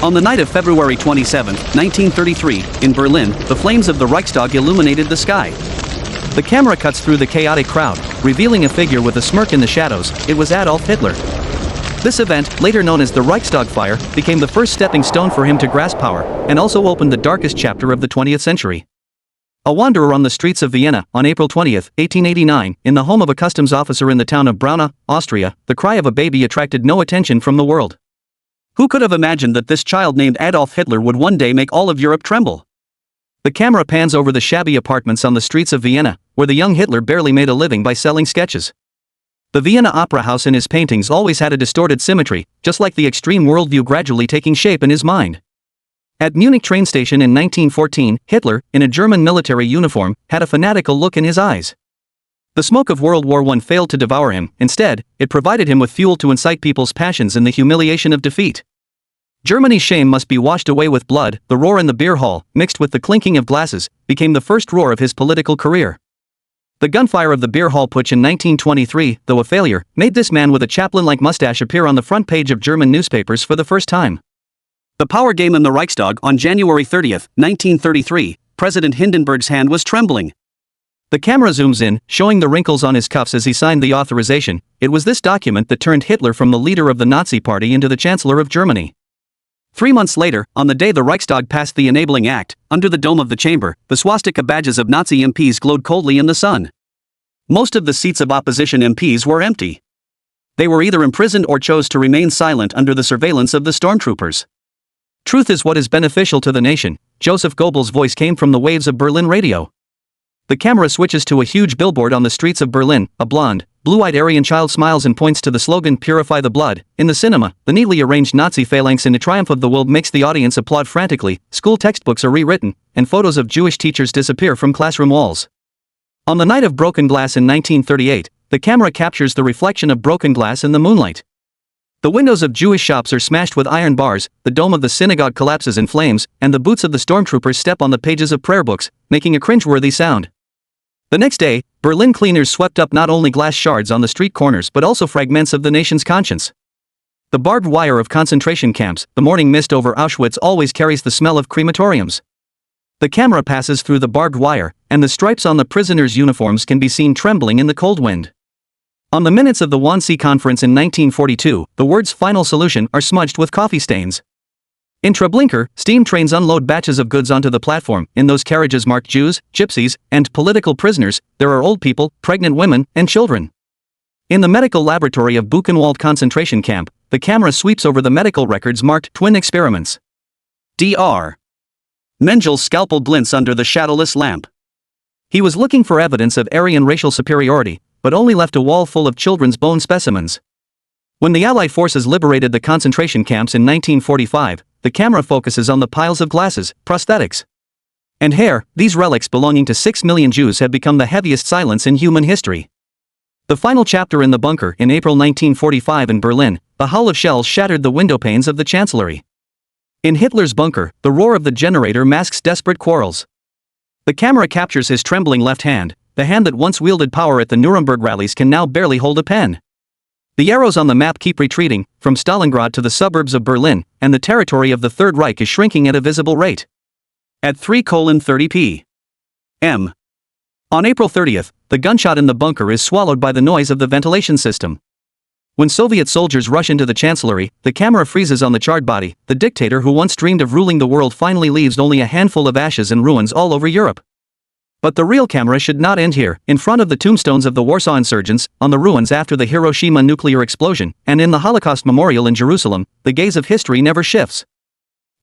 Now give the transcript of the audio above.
On the night of February 27, 1933, in Berlin, the flames of the Reichstag illuminated the sky. The camera cuts through the chaotic crowd, revealing a figure with a smirk in the shadows. It was Adolf Hitler. This event, later known as the Reichstag fire, became the first stepping stone for him to grasp power, and also opened the darkest chapter of the 20th century. A wanderer on the streets of Vienna, on April 20, 1889, in the home of a customs officer in the town of Braunau, Austria, the cry of a baby attracted no attention from the world. Who could have imagined that this child named Adolf Hitler would one day make all of Europe tremble? The camera pans over the shabby apartments on the streets of Vienna, where the young Hitler barely made a living by selling sketches. The Vienna Opera House in his paintings always had a distorted symmetry, just like the extreme worldview gradually taking shape in his mind. At Munich train station in 1914, Hitler, in a German military uniform, had a fanatical look in his eyes. The smoke of World War I failed to devour him. Instead, it provided him with fuel to incite people's passions in the humiliation of defeat. Germany's shame must be washed away with blood. The roar in the beer hall, mixed with the clinking of glasses, became the first roar of his political career. The gunfire of the beer hall putsch in 1923, though a failure, made this man with a chaplain-like mustache appear on the front page of German newspapers for the first time. The power game in the Reichstag on January 30, 1933, President Hindenburg's hand was trembling. The camera zooms in, showing the wrinkles on his cuffs as he signed the authorization. It was this document that turned Hitler from the leader of the Nazi Party into the Chancellor of Germany. 3 months later, on the day the Reichstag passed the Enabling Act, under the dome of the chamber, the swastika badges of Nazi MPs glowed coldly in the sun. Most of the seats of opposition MPs were empty. They were either imprisoned or chose to remain silent under the surveillance of the stormtroopers. Truth is what is beneficial to the nation. Joseph Goebbels' voice came from the waves of Berlin radio. The camera switches to a huge billboard on the streets of Berlin. A blonde, blue-eyed Aryan child smiles and points to the slogan "Purify the Blood." In the cinema, the neatly arranged Nazi phalanx in a triumph of the will makes the audience applaud frantically. School textbooks are rewritten, and photos of Jewish teachers disappear from classroom walls. On the night of broken glass in 1938, the camera captures the reflection of broken glass in the moonlight. The windows of Jewish shops are smashed with iron bars, the dome of the synagogue collapses in flames, and the boots of the stormtroopers step on the pages of prayer books, making a cringeworthy sound. The next day, Berlin cleaners swept up not only glass shards on the street corners but also fragments of the nation's conscience. The barbed wire of concentration camps, the morning mist over Auschwitz always carries the smell of crematoriums. The camera passes through the barbed wire, and the stripes on the prisoners' uniforms can be seen trembling in the cold wind. On the minutes of the Wannsee Conference in 1942, the words "final solution" are smudged with coffee stains. In Treblinka, steam trains unload batches of goods onto the platform. In those carriages marked Jews, gypsies, and political prisoners, there are old people, pregnant women, and children. In the medical laboratory of Buchenwald concentration camp, the camera sweeps over the medical records marked "twin experiments." Dr. Mengel's scalpel glints under the shadowless lamp. He was looking for evidence of Aryan racial superiority, but only left a wall full of children's bone specimens. When the Allied forces liberated the concentration camps in 1945, the camera focuses on the piles of glasses, prosthetics, and hair. These relics belonging to 6 million Jews have become the heaviest silence in human history. The final chapter in the bunker. In April 1945 in Berlin, the hull of shells shattered the window panes of the chancellery. In Hitler's bunker, the roar of the generator masks desperate quarrels. The camera captures his trembling left hand. The hand that once wielded power at the Nuremberg rallies can now barely hold a pen. The arrows on the map keep retreating, from Stalingrad to the suburbs of Berlin, and the territory of the Third Reich is shrinking at a visible rate. At 3:30 p.m. on April 30th, the gunshot in the bunker is swallowed by the noise of the ventilation system. When Soviet soldiers rush into the chancellery, the camera freezes on the charred body. The dictator who once dreamed of ruling the world finally leaves only a handful of ashes and ruins all over Europe. But the real camera should not end here. In front of the tombstones of the Warsaw insurgents, on the ruins after the Hiroshima nuclear explosion, and in the Holocaust Memorial in Jerusalem, the gaze of history never shifts.